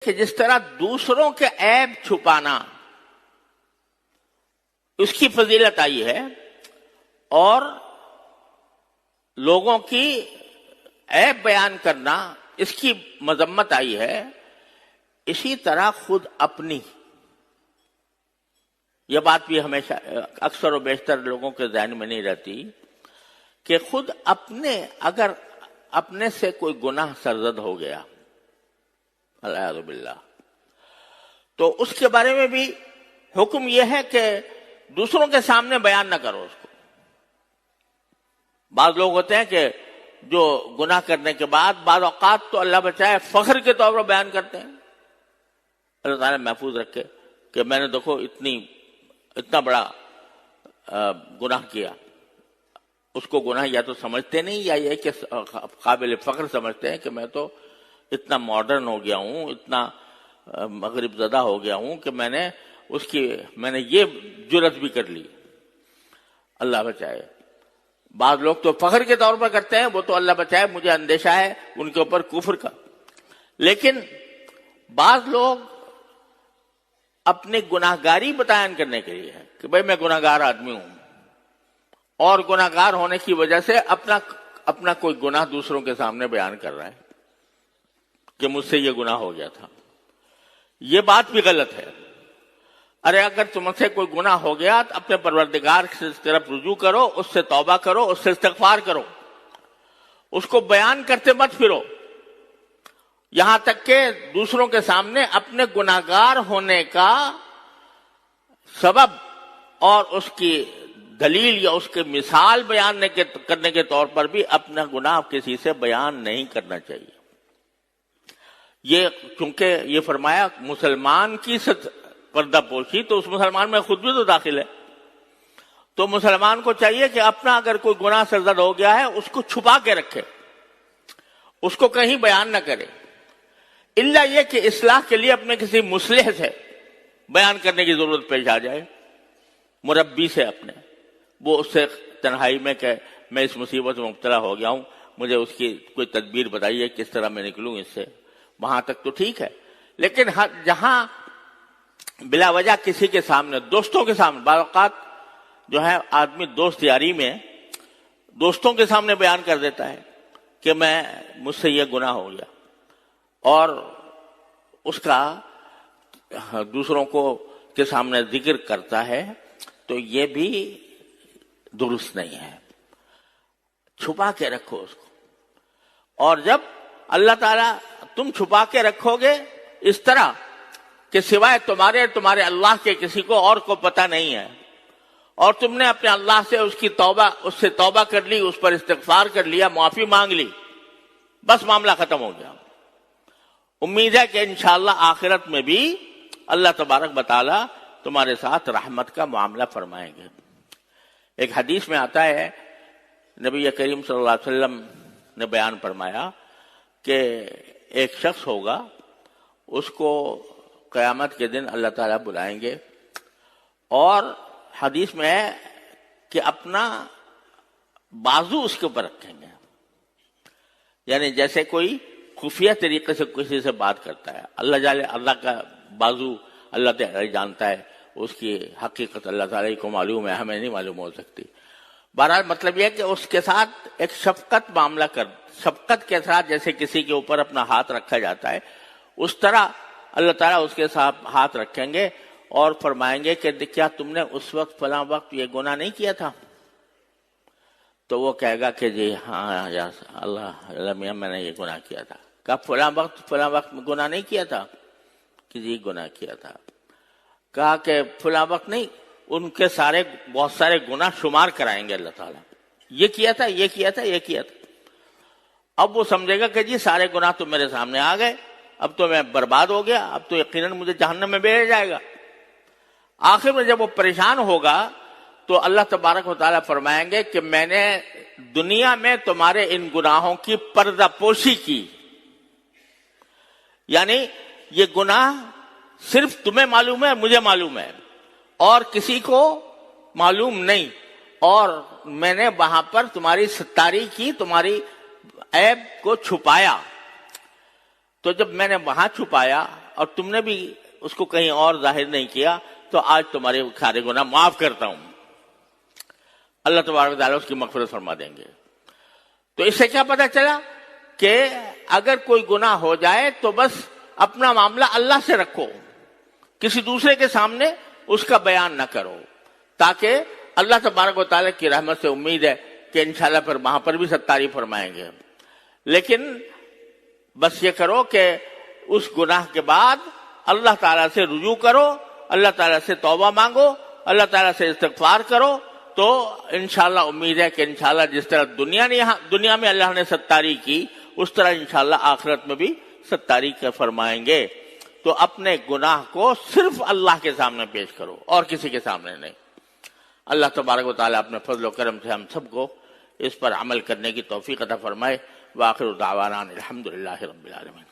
کہ جس طرح دوسروں کے عیب چھپانا اس کی فضیلت آئی ہے اور لوگوں کی عیب بیان کرنا اس کی مذمت آئی ہے، اسی طرح خود اپنی، یہ بات بھی ہمیشہ اکثر و بیشتر لوگوں کے ذہن میں نہیں رہتی کہ خود اگر اپنے سے کوئی گناہ سرزد ہو گیا العیاذ باللہ، تو اس کے بارے میں بھی حکم یہ ہے کہ دوسروں کے سامنے بیان نہ کرو اس کو۔ بعض لوگ ہوتے ہیں کہ جو گناہ کرنے کے بعد بعض اوقات تو اللہ بچائے فخر کے طور پر بیان کرتے ہیں، اللہ تعالیٰ محفوظ رکھے کہ میں نے دیکھو اتنا بڑا گناہ کیا۔ اس کو گناہ یا تو سمجھتے نہیں یا یہ کہ قابل فخر سمجھتے ہیں کہ میں تو اتنا ماڈرن ہو گیا ہوں، اتنا مغرب زدہ ہو گیا ہوں کہ میں نے یہ جرت بھی کر لی۔ اللہ بچائے، بعض لوگ تو فخر کے طور پر کرتے ہیں، وہ تو اللہ بچائے، مجھے اندیشہ ہے ان کے اوپر کفر کا۔ لیکن بعض لوگ اپنی گناہگاری بیان کرنے کے لیے ہے کہ بھئی میں گناہگار آدمی ہوں، اور گناہگار ہونے کی وجہ سے اپنا کوئی گناہ دوسروں کے سامنے بیان کر رہا ہے کہ مجھ سے یہ گناہ ہو گیا تھا۔ یہ بات بھی غلط ہے۔ ارے اگر تم سے کوئی گناہ ہو گیا تو اپنے پروردگار کی طرف رجوع کرو، اس سے توبہ کرو، اس سے استغفار کرو، اس کو بیان کرتے مت پھرو، یہاں تک کہ دوسروں کے سامنے اپنے گناہگار ہونے کا سبب اور اس کی دلیل یا اس کی مثال بیان کرنے کے طور پر بھی اپنا گناہ کسی سے بیان نہیں کرنا چاہیے۔ یہ چونکہ یہ فرمایا مسلمان کی پردہ پوشی، تو اس مسلمان میں خود بھی تو داخل ہے، تو مسلمان کو چاہیے کہ اپنا اگر کوئی گناہ سرزد ہو گیا ہے اس کو چھپا کے رکھے، اس کو کہیں بیان نہ کرے، الا یہ کہ اصلاح کے لیے اپنے کسی مصلح سے بیان کرنے کی ضرورت پیش آ جائے، مربی سے اپنے، وہ اس سے تنہائی میں کہ میں اس مصیبت میں مبتلا ہو گیا ہوں، مجھے اس کی کوئی تدبیر بتائیے کس طرح میں نکلوں اس سے، وہاں تک تو ٹھیک ہے۔ لیکن جہاں بلا وجہ کسی کے سامنے، دوستوں کے سامنے، بعض اوقات جو ہے آدمی دوست یاری میں دوستوں کے سامنے بیان کر دیتا ہے کہ مجھ سے یہ گناہ ہو گیا، اور اس کا دوسروں کے سامنے ذکر کرتا ہے، تو یہ بھی درست نہیں ہے۔ چھپا کے رکھو اس کو، اور جب اللہ تعالیٰ تم چھپا کے رکھو گے اس طرح کہ سوائے تمہارے اللہ کے کسی کو اور کو پتہ نہیں ہے، اور تم نے اپنے اللہ سے اس سے توبہ کر لی، اس پر استغفار کر لیا، معافی مانگ لی، بس معاملہ ختم ہو گیا۔ امید ہے کہ انشاءاللہ آخرت میں بھی اللہ تبارک و تعالی تمہارے ساتھ رحمت کا معاملہ فرمائیں گے۔ ایک حدیث میں آتا ہے، نبی کریم صلی اللہ علیہ وسلم نے بیان فرمایا کہ ایک شخص ہوگا، اس کو قیامت کے دن اللہ تعالیٰ بلائیں گے، اور حدیث میں ہے کہ اپنا بازو اس کے اوپر رکھیں گے، یعنی جیسے کوئی خفیہ طریقے سے کسی سے بات کرتا ہے، اللہ کا بازو اللہ تعالیٰ جانتا ہے، اس کی حقیقت اللہ تعالیٰ کو معلوم ہے، ہمیں نہیں معلوم ہو سکتی۔ بہرحال مطلب یہ ہے کہ اس کے ساتھ ایک شفقت کے ساتھ جیسے کسی کے اوپر اپنا ہاتھ رکھا جاتا ہے، اس طرح اللہ تعالیٰ اس کے ساتھ ہاتھ رکھیں گے اور فرمائیں گے کہ کیا تم نے اس وقت فلاں وقت یہ گناہ نہیں کیا تھا؟ تو وہ کہے گا کہ جی ہاں یا اللہ میاں میں نے یہ گناہ کیا تھا۔ کہا فلاں وقت گناہ نہیں کیا تھا؟ کہ جی گناہ کیا تھا۔ کہا کہ فلاں وقت نہیں، ان کے بہت سارے گناہ شمار کرائیں گے اللہ تعالیٰ، یہ کیا تھا، یہ کیا تھا، یہ کیا تھا۔ اب وہ سمجھے گا کہ جی سارے گناہ تو میرے سامنے آ گئے، اب تو میں برباد ہو گیا، اب تو یقیناً مجھے جہنم میں بھیجا جائے گا۔ آخر میں جب وہ پریشان ہوگا تو اللہ تبارک و تعالیٰ فرمائیں گے کہ میں نے دنیا میں تمہارے ان گناہوں کی پردہ پوشی کی، یعنی یہ گناہ صرف تمہیں معلوم ہے، مجھے معلوم ہے، اور کسی کو معلوم نہیں، اور میں نے وہاں پر تمہاری ستاری کی، تمہاری عیب کو چھپایا۔ تو جب میں نے وہاں چھپایا اور تم نے بھی اس کو کہیں اور ظاہر نہیں کیا تو آج تمہارے سارے گناہ معاف کرتا ہوں. اللہ تبارک و تعالیٰ اس کی مغفرت فرما دیں گے. تو اس سے کیا پتہ چلا کہ اگر کوئی گناہ ہو جائے تو بس اپنا معاملہ اللہ سے رکھو، کسی دوسرے کے سامنے اس کا بیان نہ کرو، تاکہ اللہ تبارک و تعالیٰ کی رحمت سے امید ہے کہ انشاءاللہ پھر وہاں پر بھی ستاری فرمائیں گے. لیکن بس یہ کرو کہ اس گناہ کے بعد اللہ تعالیٰ سے رجوع کرو، اللہ تعالیٰ سے توبہ مانگو، اللہ تعالیٰ سے استغفار کرو، تو انشاءاللہ امید ہے کہ انشاءاللہ جس طرح دنیا میں اللہ نے ستاری کی اس طرح انشاءاللہ آخرت میں بھی ستاری فرمائیں گے. تو اپنے گناہ کو صرف اللہ کے سامنے پیش کرو اور کسی کے سامنے نہیں. اللہ تبارک و تعالیٰ اپنے فضل و کرم سے ہم سب کو اس پر عمل کرنے کی توفیق عطا فرمائے. وآخر دعوانا الحمدللہ رب العالمین.